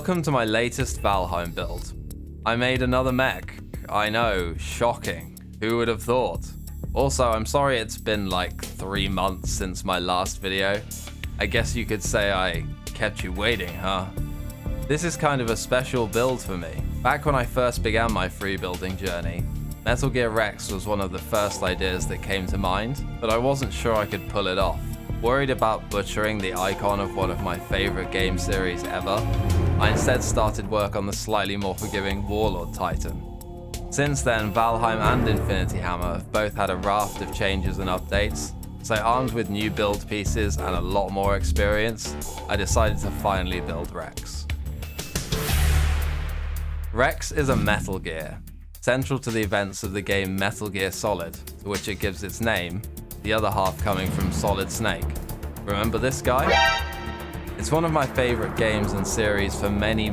Welcome to my latest Valheim build. I made another mech. I know, shocking. Who would have thought? Also, I'm sorry it's been like 3 months since my last video. I guess you could say I kept you waiting, huh? This is kind of a special build for me. Back when I first began my free building journey, Metal Gear Rex was one of the first ideas that came to mind, but I wasn't sure I could pull it off. Worried about butchering the icon of one of my favorite game series ever, I instead started work on the slightly more forgiving Warlord Titan. Since then, Valheim and Infinity Hammer have both had a raft of changes and updates, so armed with new build pieces and a lot more experience, I decided to finally build Rex. Rex is a Metal Gear, central to the events of the game Metal Gear Solid, to which it gives its name, the other half coming from Solid Snake. Remember this guy? It's one of my favorite games and series for many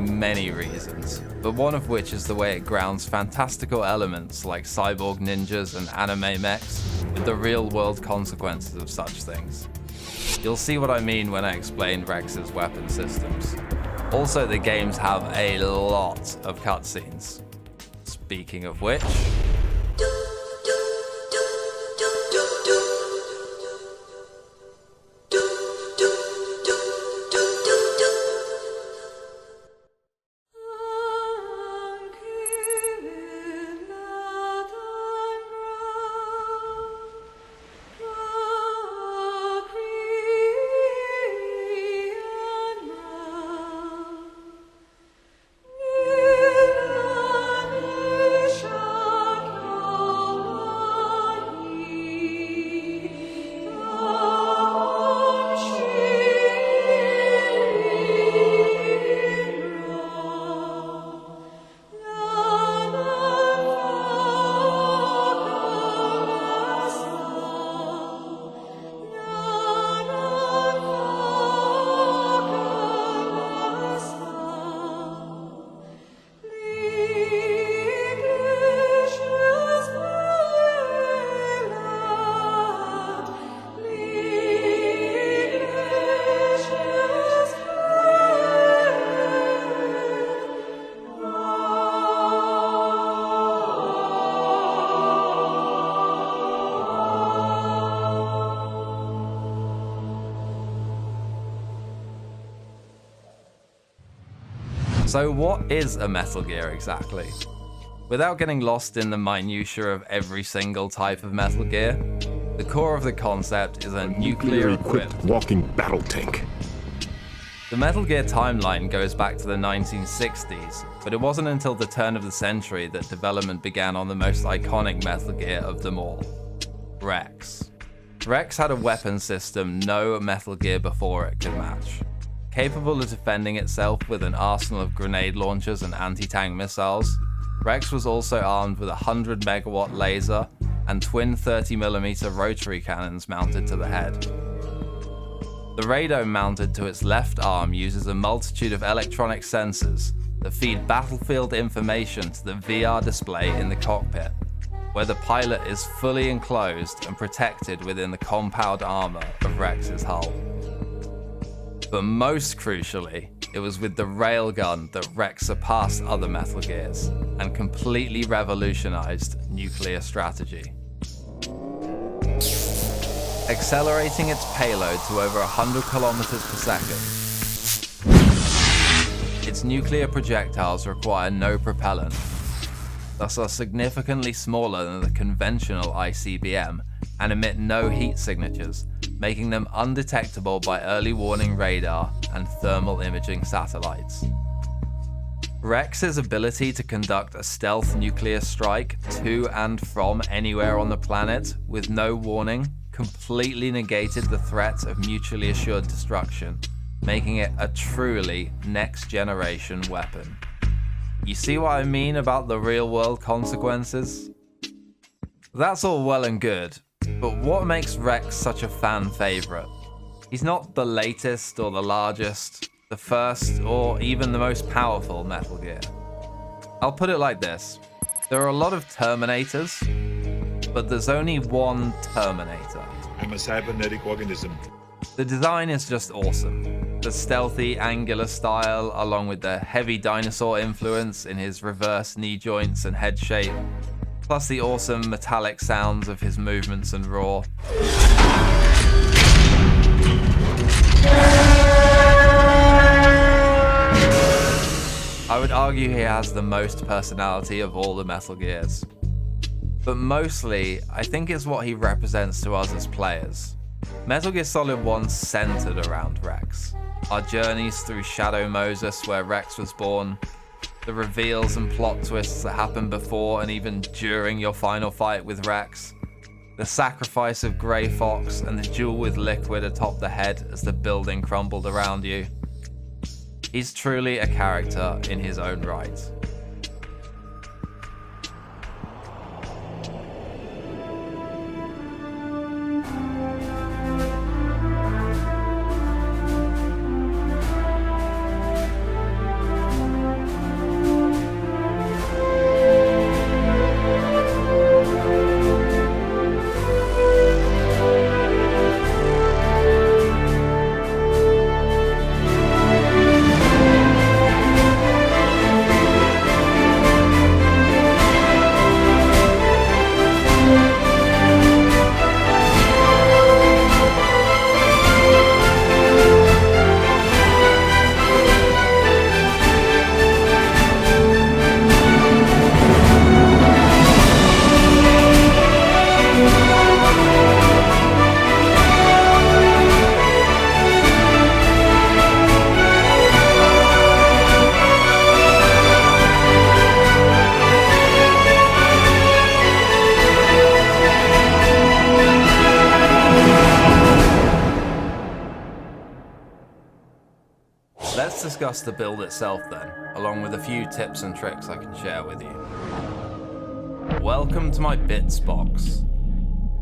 reasons, but one of which is the way it grounds fantastical elements like cyborg ninjas and anime mechs with the real-world consequences of such things. You'll see what I mean when I explain Rex's weapon systems. Also, the games have a lot of cutscenes. Speaking of which... So what is a Metal Gear exactly? Without getting lost in the minutiae of every single type of Metal Gear, the core of the concept is a nuclear-equipped walking battle tank. The Metal Gear timeline goes back to the 1960s, but it wasn't until the turn of the century that development began on the most iconic Metal Gear of them all, Rex. Rex had a weapon system no Metal Gear before it could match. Capable of defending itself with an arsenal of grenade launchers and anti-tank missiles, Rex was also armed with a 100 megawatt laser and twin 30mm rotary cannons mounted to the head. The radome mounted to its left arm uses a multitude of electronic sensors that feed battlefield information to the VR display in the cockpit, where the pilot is fully enclosed and protected within the compound armor of Rex's hull. But most crucially, it was with the railgun that Rex surpassed other Metal Gears and completely revolutionized nuclear strategy. Accelerating its payload to over 100 kilometers per second, its nuclear projectiles require no propellant, thus are significantly smaller than the conventional ICBM and emit no heat signatures, making them undetectable by early warning radar and thermal imaging satellites. Rex's ability to conduct a stealth nuclear strike to and from anywhere on the planet with no warning completely negated the threat of mutually assured destruction, making it a truly next-generation weapon. You see what I mean about the real-world consequences? That's all well and good, but what makes Rex such a fan favorite? He's not the latest or the largest, the first or even the most powerful Metal Gear. I'll put it like this. There are a lot of Terminators, but there's only one Terminator. I'm a cybernetic organism. The design is just awesome. The stealthy, angular style, along with the heavy dinosaur influence in his reverse knee joints and head shape, plus the awesome metallic sounds of his movements and roar. I would argue he has the most personality of all the Metal Gears. But mostly, I think it's what he represents to us as players. Metal Gear Solid 1 centered around Rex. Our journeys through Shadow Moses, where Rex was born, the reveals and plot twists that happen before and even during your final fight with Rex, the sacrifice of Grey Fox and the duel with Liquid atop the head as the building crumbled around you. He's truly a character in his own right. Let's discuss the build itself then, along with a few tips and tricks I can share with you. Welcome to my bits box.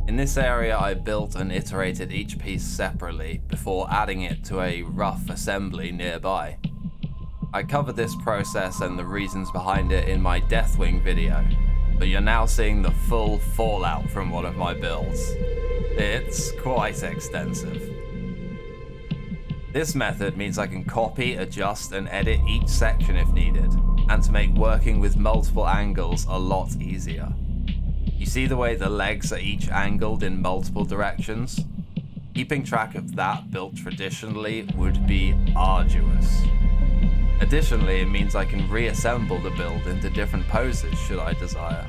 In this area I built and iterated each piece separately before adding it to a rough assembly nearby. I covered this process and the reasons behind it in my Deathwing video, but you're now seeing the full fallout from one of my builds. It's quite extensive. This method means I can copy, adjust, and edit each section if needed, and to make working with multiple angles a lot easier. You see the way the legs are each angled in multiple directions? Keeping track of that built traditionally would be arduous. Additionally, it means I can reassemble the build into different poses should I desire.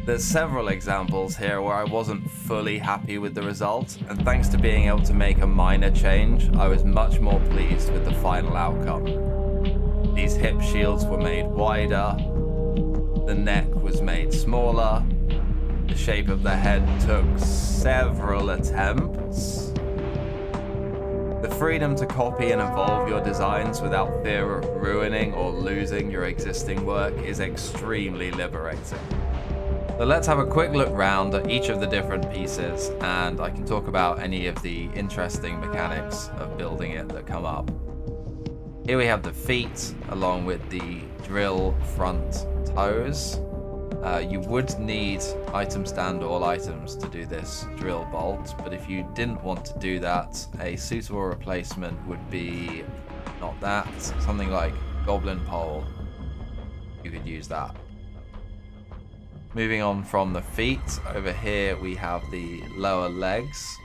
There's several examples here where I wasn't fully happy with the result, and thanks to being able to make a minor change, I was much more pleased with the final outcome. These hip shields were made wider, the neck was made smaller, the shape of the head took several attempts. The freedom to copy and evolve your designs without fear of ruining or losing your existing work is extremely liberating. So let's have a quick look round at each of the different pieces, and I can talk about any of the interesting mechanics of building it that come up. Here we have the feet along with the drill front toes. You would need Itemstand All Items to do this drill bolt, but if you didn't want to do that, a suitable replacement would be not that, something like Goblin Pole. You could use that. Moving on from the feet, over here we have the lower legs.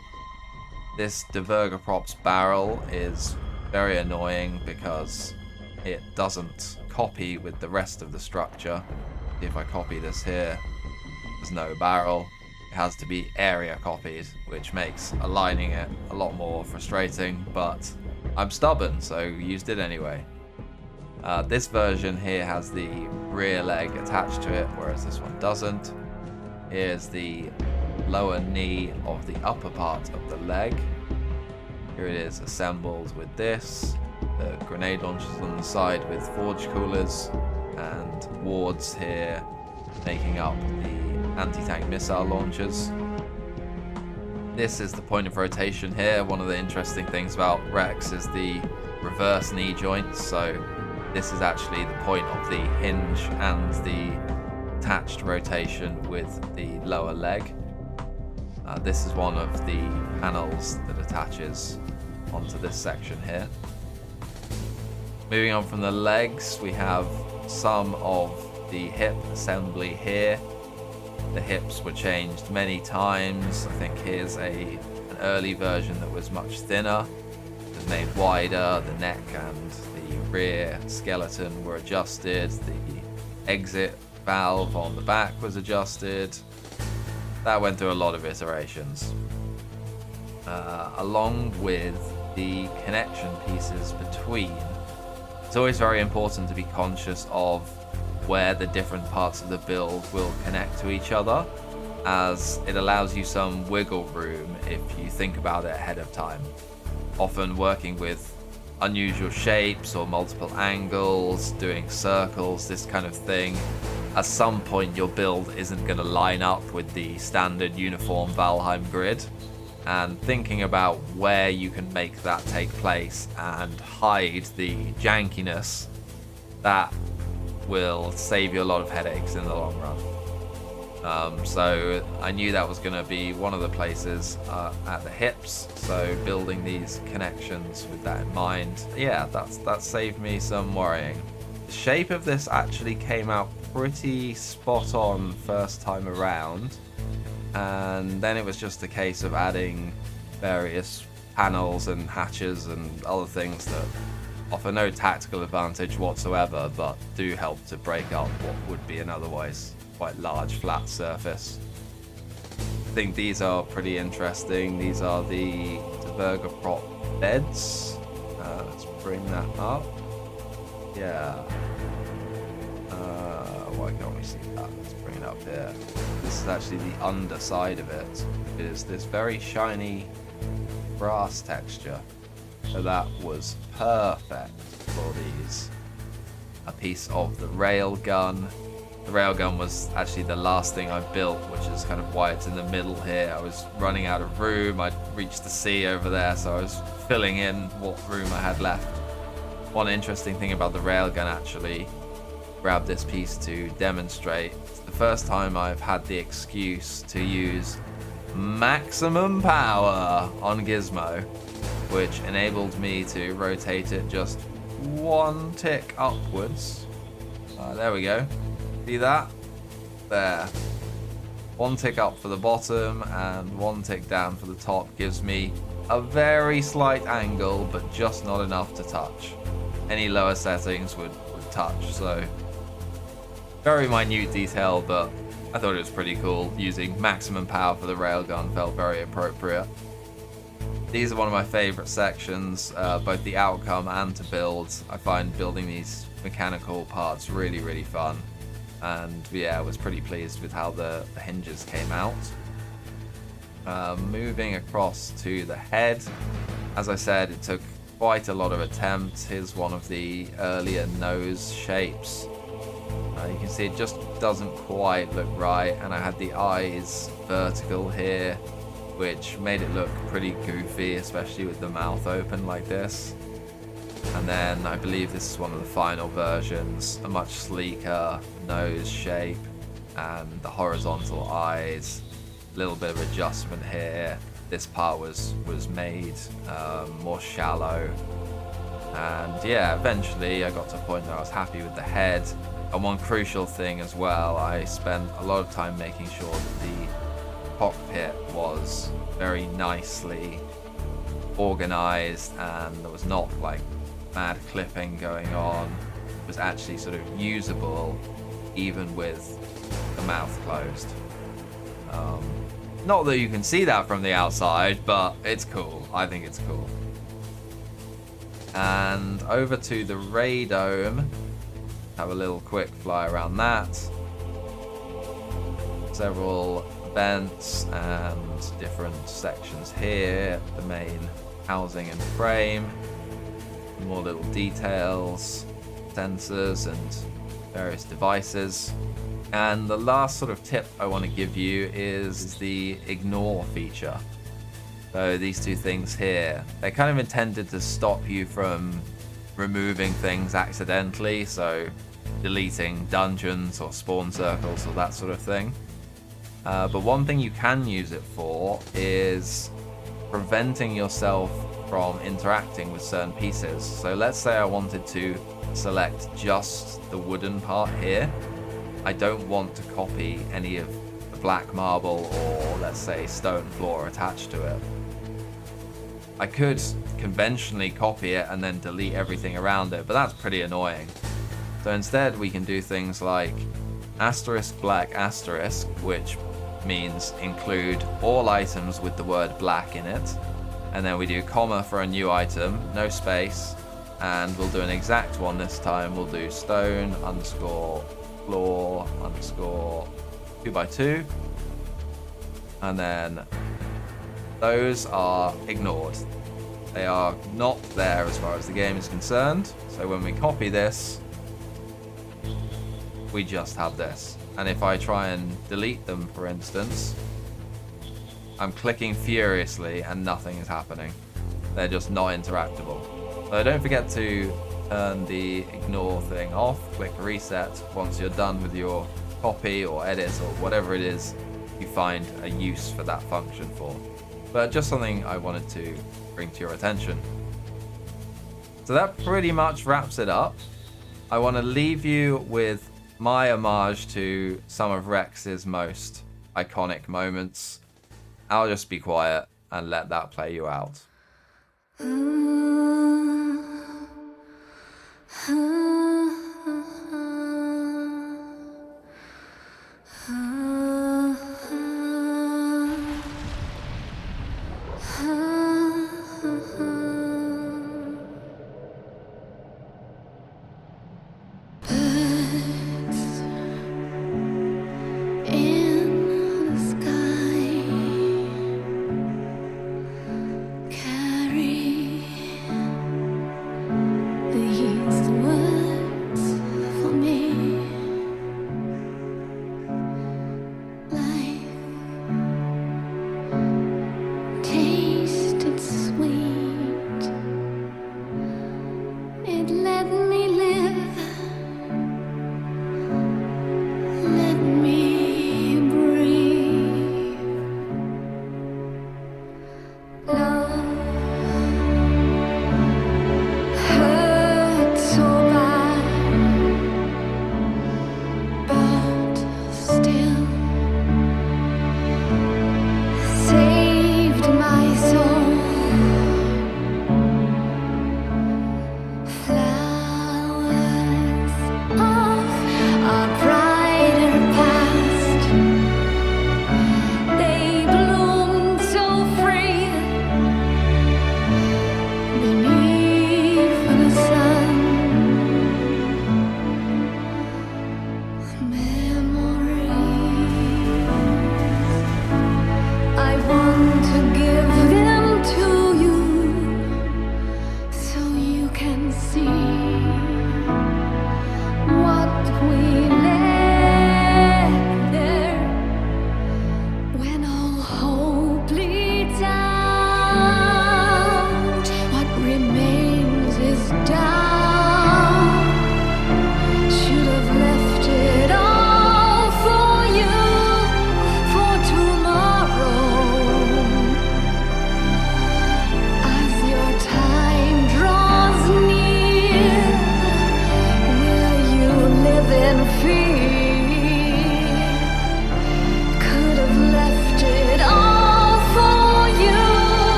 This Divergerprops barrel is very annoying because it doesn't copy with the rest of the structure. If I copy this here, there's no barrel. It has to be area copied, which makes aligning it a lot more frustrating, but I'm stubborn, so used it anyway. This version here has the rear leg attached to it, whereas this one doesn't. Here's the lower knee of the upper part of the leg. Here it is assembled with this. The grenade launchers on the side with forge coolers, and wards here making up the anti-tank missile launchers. This is the point of rotation here. One of the interesting things about Rex is the reverse knee joints, so this is actually the point of the hinge and the attached rotation with the lower leg. This is one of the panels that attaches onto this section here. Moving on from the legs, we have some of the hip assembly here. The hips were changed many times. I think here's an early version that was much thinner. It was made wider. The neck and the rear skeleton were adjusted. The exit valve on the back was adjusted. That went through a lot of iterations. Along with the connection pieces between. It's always very important to be conscious of where the different parts of the build will connect to each other, as it allows you some wiggle room if you think about it ahead of time. Often working with unusual shapes or multiple angles, doing circles, this kind of thing, at some point your build isn't going to line up with the standard uniform Valheim grid, and thinking about where you can make that take place and hide the jankiness, that will save you a lot of headaches in the long run. So I knew that was going to be one of the places at the hips, so building these connections with that in mind, yeah, that saved me some worrying. The shape of this actually came out pretty spot on first time around, and then it was just a case of adding various panels and hatches and other things that offer no tactical advantage whatsoever, but do help to break up what would be an otherwise quite large flat surface. I think these are pretty interesting. These are the burger prop beds. Let's bring that up. Yeah. Why can't we see that? Let's bring it up here. This is actually the underside of it. It is this very shiny brass texture. So that was perfect for these. A piece of the rail gun. The rail gun was actually the last thing I built, which is kind of why it's in the middle here. I was running out of room. I'd reached the sea over there, so I was filling in what room I had left. One interesting thing about the rail gun, actually, grab this piece to demonstrate. It's the first time I've had the excuse to use maximum power on Gizmo, which enabled me to rotate it just one tick upwards. There we go. See that? There. One tick up for the bottom and one tick down for the top gives me a very slight angle, but just not enough to touch. Any lower settings would touch, so very minute detail, but I thought it was pretty cool. Using maximum power for the railgun felt very appropriate. These are one of my favorite sections, both the outcome and to build. I find building these mechanical parts really, really fun. And yeah, I was pretty pleased with how the hinges came out. Moving across to the head. As I said, it took quite a lot of attempts. Here's one of the earlier nose shapes. You can see it just doesn't quite look right, and I had the eyes vertical here, which made it look pretty goofy, especially with the mouth open like this. And then I believe this is one of the final versions, a much sleeker nose shape and the horizontal eyes, a little bit of adjustment here. This part was made more shallow, and yeah, eventually I got to a point where I was happy with the head. And one crucial thing as well, I spent a lot of time making sure that the cockpit was very nicely organized and there was not like mad clipping going on. It was actually sort of usable even with the mouth closed. Not that you can see that from the outside, but it's cool. I think it's cool. And over to the radome. Have a little quick fly around that. Several vents and different sections here. The main housing and frame. More little details, sensors and various devices. And the last sort of tip I want to give you is the ignore feature. So these two things here, they're kind of intended to stop you from removing things accidentally, so deleting dungeons or spawn circles or that sort of thing. But one thing you can use it for is preventing yourself from interacting with certain pieces. So let's say I wanted to select just the wooden part here. I don't want to copy any of the black marble or, let's say, stone floor attached to it. I could conventionally copy it and then delete everything around it, but that's pretty annoying. So instead we can do things like asterisk black asterisk, which means include all items with the word black in it, and then we do comma for a new item, no space, and we'll do an exact one this time. We'll do stone underscore floor underscore 2x2, and then those are ignored. They are not there as far as the game is concerned. So when we copy this, we just have this. And if I try and delete them, for instance, I'm clicking furiously and nothing is happening. They're just not interactable. So don't forget to turn the ignore thing off, click reset once you're done with your copy or edit or whatever it is you find a use for that function for. But just something I wanted to bring to your attention. So that pretty much wraps it up. I want to leave you with my homage to some of Rex's most iconic moments. I'll just be quiet and let that play you out.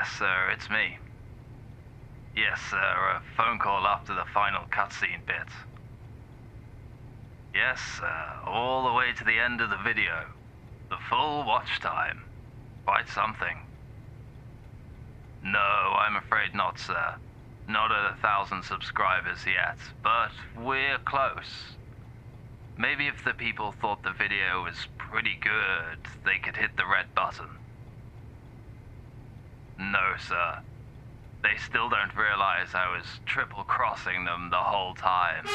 Yes, sir, it's me. Yes, sir, a phone call after the final cutscene bit. Yes, sir, all the way to the end of the video. The full watch time. Quite something. No, I'm afraid not, sir. Not at 1,000 subscribers yet, but we're close. Maybe if the people thought the video was pretty good, they could hit the red button. No, sir. They still don't realize I was triple crossing them the whole time.